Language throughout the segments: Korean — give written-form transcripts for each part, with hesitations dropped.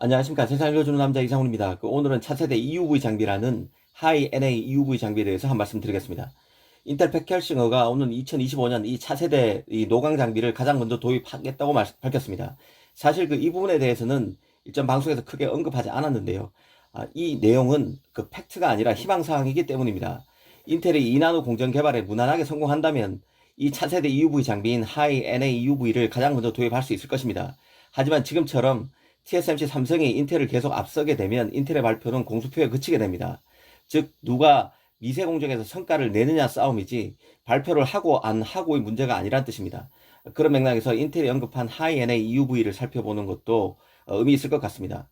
안녕하십니까. 세상을 읽어주는 남자 이상훈입니다. 오늘은 차세대 EUV 장비라는 하이 NA EUV 장비에 대해서 한 말씀 드리겠습니다. 인텔 패켈싱어가 오는 2025년 이 차세대 이 노광 장비를 가장 먼저 도입하겠다고 밝혔습니다. 사실 이 부분에 대해서는 일전 방송에서 크게 언급하지 않았는데요. 이 내용은 팩트가 아니라 희망사항이기 때문입니다. 인텔이 2나노 공정 개발에 무난하게 성공한다면 이 차세대 EUV 장비인 하이 NA EUV를 가장 먼저 도입할 수 있을 것입니다. 하지만 지금처럼 TSMC 삼성이 인텔을 계속 앞서게 되면 인텔의 발표는 공수표에 그치게 됩니다. 즉 누가 미세 공정에서 성과를 내느냐 싸움이지 발표를 하고 안 하고의 문제가 아니란 뜻입니다. 그런 맥락에서 인텔이 언급한 하이 NA EUV를 살펴보는 것도 의미 있을 것 같습니다.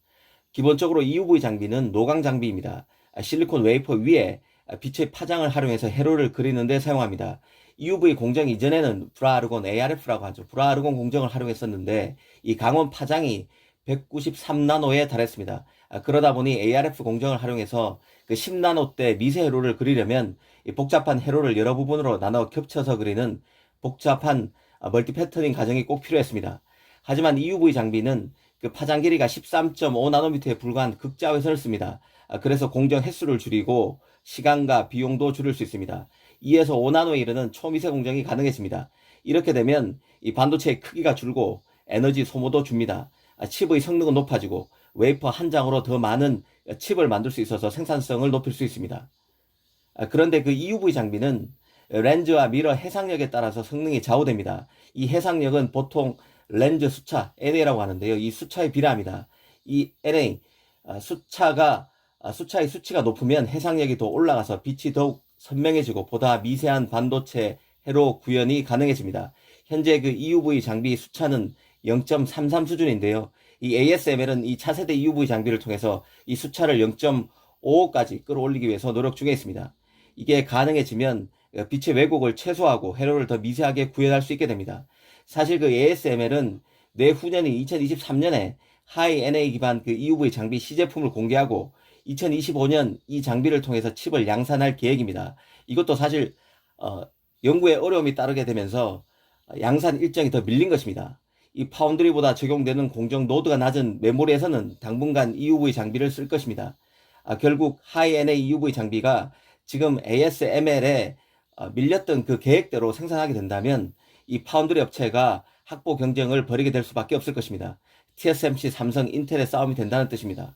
기본적으로 EUV 장비는 노광 장비입니다. 실리콘 웨이퍼 위에 빛의 파장을 활용해서 회로를 그리는 데 사용합니다. EUV 공정 이전에는 불화아르곤 ARF라고 하죠. 불화아르곤 공정을 활용했었는데 이 강원 파장이 193나노에 달했습니다. 그러다 보니 ARF 공정을 활용해서 10나노대 미세 회로를 그리려면 복잡한 회로를 여러 부분으로 나눠 겹쳐서 그리는 복잡한 멀티 패터닝 과정이 꼭 필요했습니다. 하지만 EUV 장비는 파장 길이가 13.5나노미터에 불과한 극자외선을 씁니다. 그래서 공정 횟수를 줄이고 시간과 비용도 줄일 수 있습니다. 2에서 5나노에 이르는 초미세 공정이 가능해집니다. 이렇게 되면 이 반도체의 크기가 줄고 에너지 소모도 줍니다. 칩의 성능은 높아지고 웨이퍼 한 장으로 더 많은 칩을 만들 수 있어서 생산성을 높일 수 있습니다. 그런데 EUV 장비는 렌즈와 미러 해상력에 따라서 성능이 좌우됩니다. 이 해상력은 보통 렌즈 수차 NA라고 하는데요. 이 수차에 비례합니다. 이 NA 수차의 수치가 높으면 해상력이 더 올라가서 빛이 더욱 선명해지고 보다 미세한 반도체 회로 구현이 가능해집니다. 현재 EUV 장비 수차는 0.33 수준인데요. 이 ASML은 이 차세대 EUV 장비를 통해서 이 수차를 0.55까지 끌어올리기 위해서 노력 중에 있습니다. 이게 가능해지면 빛의 왜곡을 최소화하고 회로를 더 미세하게 구현할 수 있게 됩니다. 사실 ASML은 내후년인 2023년에 하이 NA 기반 EUV 장비 시제품을 공개하고 2025년 이 장비를 통해서 칩을 양산할 계획입니다. 이것도 사실 연구에 어려움이 따르게 되면서 양산 일정이 더 밀린 것입니다. 이 파운드리보다 적용되는 공정 노드가 낮은 메모리에서는 당분간 EUV 장비를 쓸 것입니다. 결국 하이 NA EUV 장비가 지금 ASML에 밀렸던 계획대로 생산하게 된다면 이 파운드리 업체가 확보 경쟁을 벌이게 될 수밖에 없을 것입니다. TSMC, 삼성, 인텔의 싸움이 된다는 뜻입니다.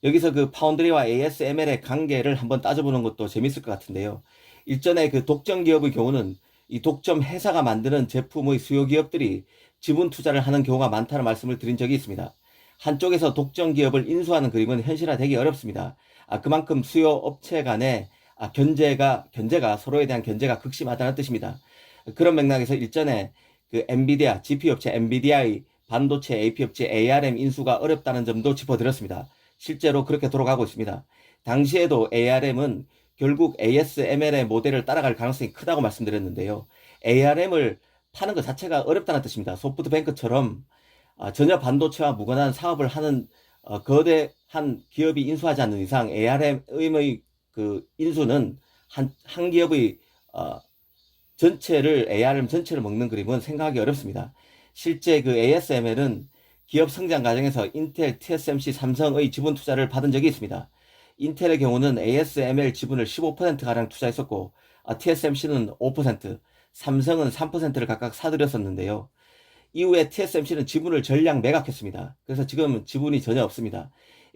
여기서 파운드리와 ASML의 관계를 한번 따져보는 것도 재밌을 것 같은데요. 일전에 독점 기업의 경우는 이 독점 회사가 만드는 제품의 수요 기업들이 지분 투자를 하는 경우가 많다는 말씀을 드린 적이 있습니다. 한쪽에서 독점 기업을 인수하는 그림은 현실화되기 어렵습니다. 그만큼 수요 업체 간의 견제가 서로에 대한 견제가 극심하다는 뜻입니다. 그런 맥락에서 일전에 엔비디아, GPU 업체 엔비디아의 반도체 AP 업체 ARM 인수가 어렵다는 점도 짚어드렸습니다. 실제로 그렇게 돌아가고 있습니다. 당시에도 ARM은 결국 ASML의 모델을 따라갈 가능성이 크다고 말씀드렸는데요. ARM을 파는 것 자체가 어렵다는 뜻입니다. 소프트뱅크처럼 전혀 반도체와 무관한 사업을 하는 거대한 기업이 인수하지 않는 이상 ARM의 인수는 한 기업의 ARM 전체를 먹는 그림은 생각하기 어렵습니다. 실제 ASML은 기업 성장 과정에서 인텔, TSMC, 삼성의 지분 투자를 받은 적이 있습니다. 인텔의 경우는 ASML 지분을 15%가량 투자했었고 TSMC는 5%, 삼성은 3%를 각각 사들였었는데요. 이후에 TSMC는 지분을 전량 매각했습니다. 그래서 지금 지분이 전혀 없습니다.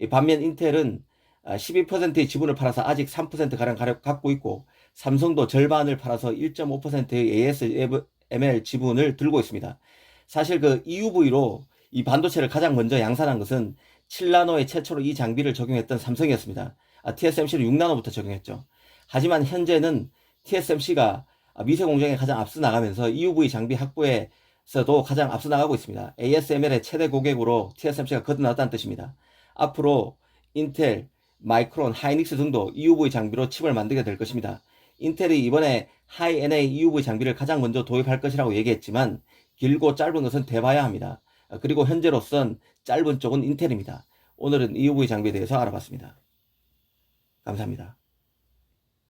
반면 인텔은 12%의 지분을 팔아서 아직 3%가량 갖고 있고 삼성도 절반을 팔아서 1.5%의 ASML 지분을 들고 있습니다. 사실 EUV로 이 반도체를 가장 먼저 양산한 것은 7나노에 최초로 이 장비를 적용했던 삼성이었습니다. TSMC는 6나노부터 적용했죠. 하지만 현재는 TSMC가 미세 공정에 가장 앞서 나가면서 EUV 장비 확보에서도 가장 앞서 나가고 있습니다. ASML의 최대 고객으로 TSMC가 거듭났다는 뜻입니다. 앞으로 인텔, 마이크론, 하이닉스 등도 EUV 장비로 칩을 만들게 될 것입니다. 인텔이 이번에 하이 NA EUV 장비를 가장 먼저 도입할 것이라고 얘기했지만 길고 짧은 것은 대봐야 합니다. 그리고 현재로선 짧은 쪽은 인텔입니다. 오늘은 EUV 장비에 대해서 알아봤습니다. 감사합니다.